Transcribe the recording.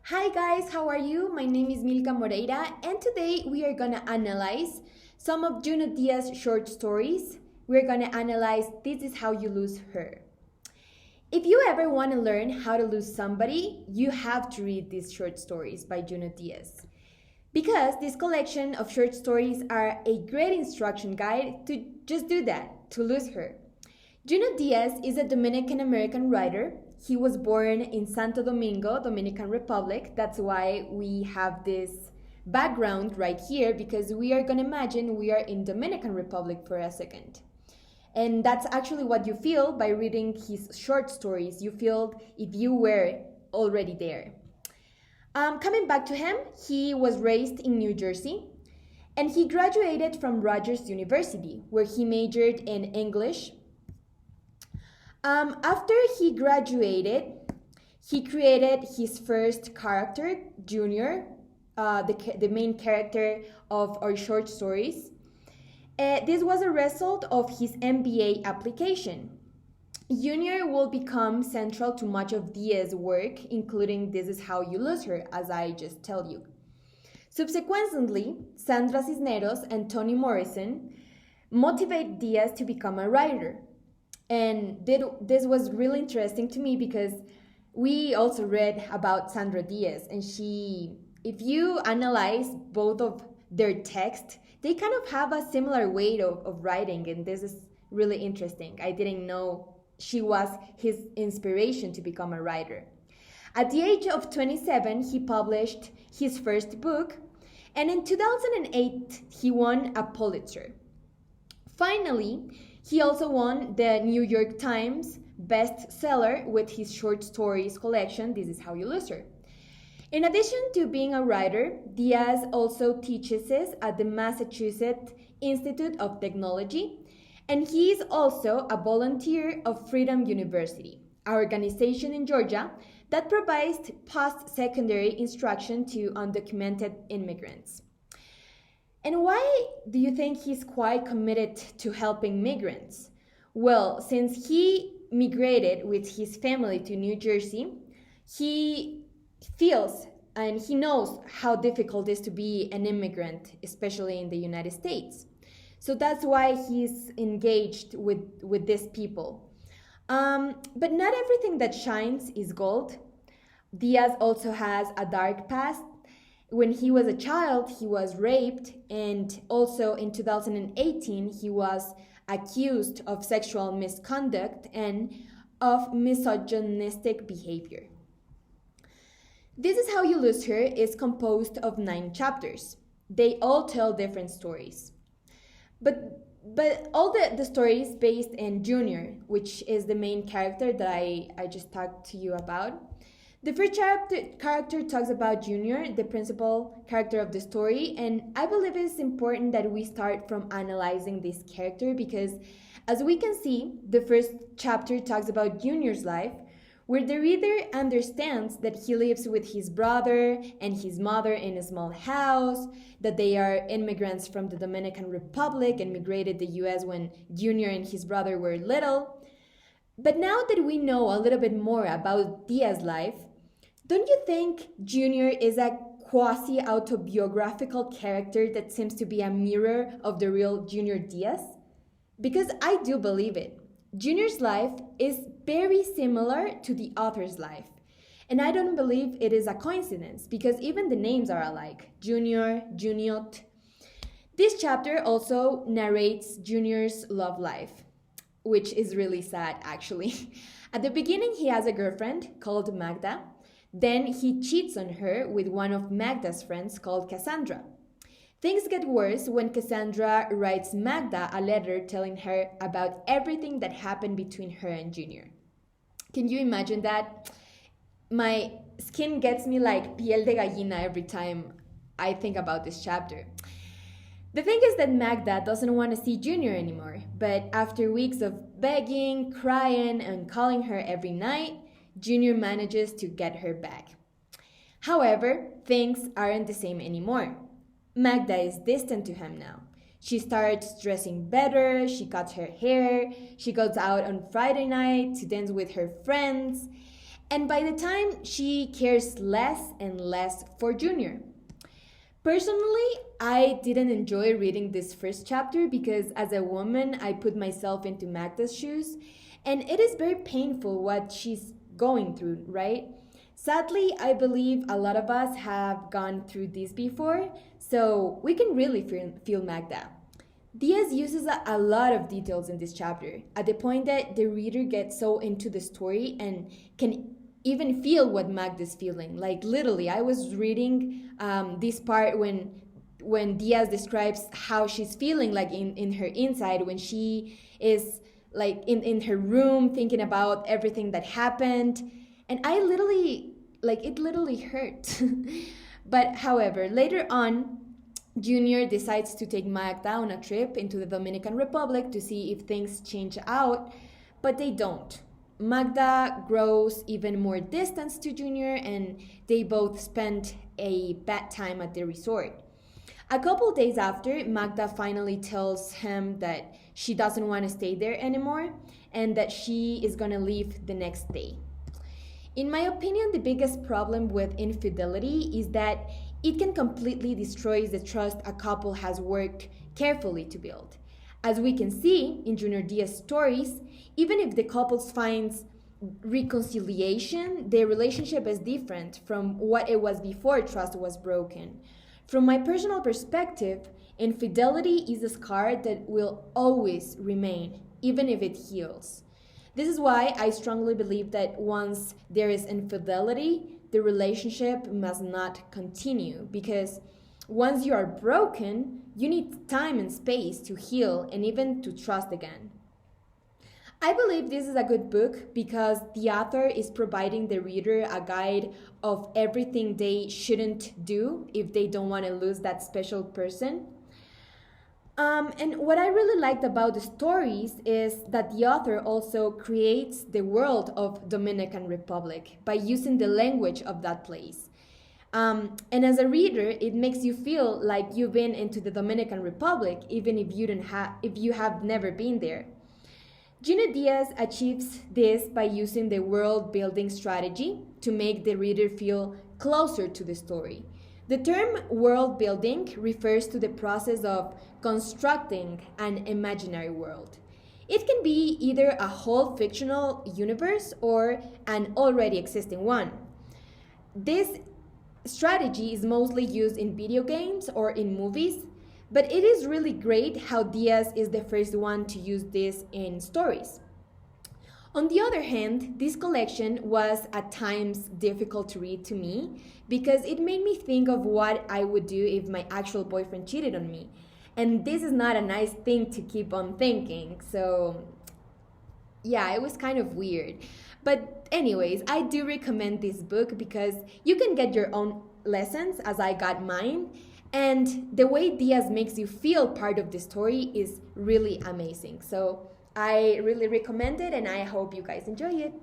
Hi guys, how are you? My name is Milka Moreira, and today we are gonna analyze some of Junot Diaz's short stories. We're gonna analyze This Is How You Lose Her. If you ever want to learn how to lose somebody, you have to read these short stories by Junot Diaz. Because this collection of short stories are a great instruction guide to just do that, to lose her. Junot Diaz is a Dominican American writer. He was born in Santo Domingo, Dominican Republic. That's why we have this background right here, because we are going to imagine we are in Dominican Republic for a second. And that's actually what you feel by reading his short stories. You feel if you were already there. Coming back to him, he was raised in New Jersey, and he graduated from Rogers University, where he majored in English. After he graduated, he created his first character, Junior, the main character of our short stories. This was a result of his MBA application. Junior will become central to much of Diaz's work, including This Is How You Lose Her, as I just tell you. Subsequently, Sandra Cisneros and Toni Morrison motivate Diaz to become a writer. And this was really interesting to me because we also read about Sandra Diaz, and if you analyze both of their text, they kind of have a similar way of writing, and this is really interesting. I didn't know she was his inspiration to become a writer. At the age of 27, he published his first book, and in 2008, he won a Pulitzer. Finally, he also won the New York Times bestseller with his short stories collection, This Is How You Lose Her. In addition to being a writer, Diaz also teaches at the Massachusetts Institute of Technology, and he is also a volunteer of Freedom University, an organization in Georgia that provides post-secondary instruction to undocumented immigrants. And why do you think he's quite committed to helping migrants? Well, since he migrated with his family to New Jersey, he feels and he knows how difficult it is to be an immigrant, especially in the United States. So that's why he's engaged with these people. But not everything that shines is gold. Diaz also has a dark past. When he was a child, he was raped, and also in 2018, he was accused of sexual misconduct and of misogynistic behavior. This Is How You Lose Her is composed of 9 chapters. They all tell different stories. But all the stories based in Junior, which is the main character that I just talked to you about. The first character talks about Junior, the principal character of the story, and I believe it's important that we start from analyzing this character because, as we can see, the first chapter talks about Junior's life, where the reader understands that he lives with his brother and his mother in a small house, that they are immigrants from the Dominican Republic and migrated to the US when Junior and his brother were little. But now that we know a little bit more about Diaz's life, don't you think Junior is a quasi-autobiographical character that seems to be a mirror of the real Junior Diaz? Because I do believe it. Junior's life is very similar to the author's life. And I don't believe it is a coincidence because even the names are alike. Junior, Junot. This chapter also narrates Junior's love life, which is really sad actually. At the beginning, he has a girlfriend called Magda. Then he cheats on her with one of Magda's friends called Cassandra. Things get worse when Cassandra writes Magda a letter telling her about everything that happened between her and Junior. Can you imagine that? My skin gets me like piel de gallina every time I think about this chapter. The thing is that Magda doesn't want to see Junior anymore, but after weeks of begging, crying, and calling her every night, Junior manages to get her back. However, things aren't the same anymore. Magda is distant to him now. She starts dressing better, she cuts her hair, she goes out on Friday night to dance with her friends, And by the time, she cares less and less for Junior. Personally, I didn't enjoy reading this first chapter because as a woman, I put myself into Magda's shoes, and it is very painful what she's going through, right? Sadly, I believe a lot of us have gone through this before, so we can really feel Magda. Diaz uses a lot of details in this chapter, at the point that the reader gets so into the story and can even feel what Magda's feeling. Like literally, I was reading this part when Diaz describes how she's feeling, like in her inside, when she is like in her room thinking about everything that happened. And I literally, like, it literally hurt. But however, later on, Junior decides to take Magda on a trip into the Dominican Republic to see if things change out, but they don't. Magda grows even more distance to Junior, and they both spend a bad time at the resort. A couple days after, Magda finally tells him that she doesn't want to stay there anymore and that she is going to leave the next day. In my opinion, the biggest problem with infidelity is that it can completely destroy the trust a couple has worked carefully to build. As we can see in Junot Diaz's stories, even if the couple finds reconciliation, their relationship is different from what it was before trust was broken. From my personal perspective, infidelity is a scar that will always remain, even if it heals. This is why I strongly believe that once there is infidelity, the relationship must not continue, because once you are broken, you need time and space to heal and even to trust again. I believe this is a good book because the author is providing the reader a guide of everything they shouldn't do if they don't want to lose that special person. And what I really liked about the stories is that the author also creates the world of Dominican Republic by using the language of that place. And as a reader, it makes you feel like you've been into the Dominican Republic, even if you have never been there. Junot Diaz achieves this by using the world building strategy to make the reader feel closer to the story. The term world building refers to the process of constructing an imaginary world. It can be either a whole fictional universe or an already existing one. This strategy is mostly used in video games or in movies, but it is really great how Diaz is the first one to use this in stories. On the other hand, this collection was at times difficult to read to me because it made me think of what I would do if my actual boyfriend cheated on me. And this is not a nice thing to keep on thinking. So, yeah, it was kind of weird. But anyways, I do recommend this book because you can get your own lessons as I got mine. And the way Diaz makes you feel part of the story is really amazing. So I really recommend it and I hope you guys enjoy it.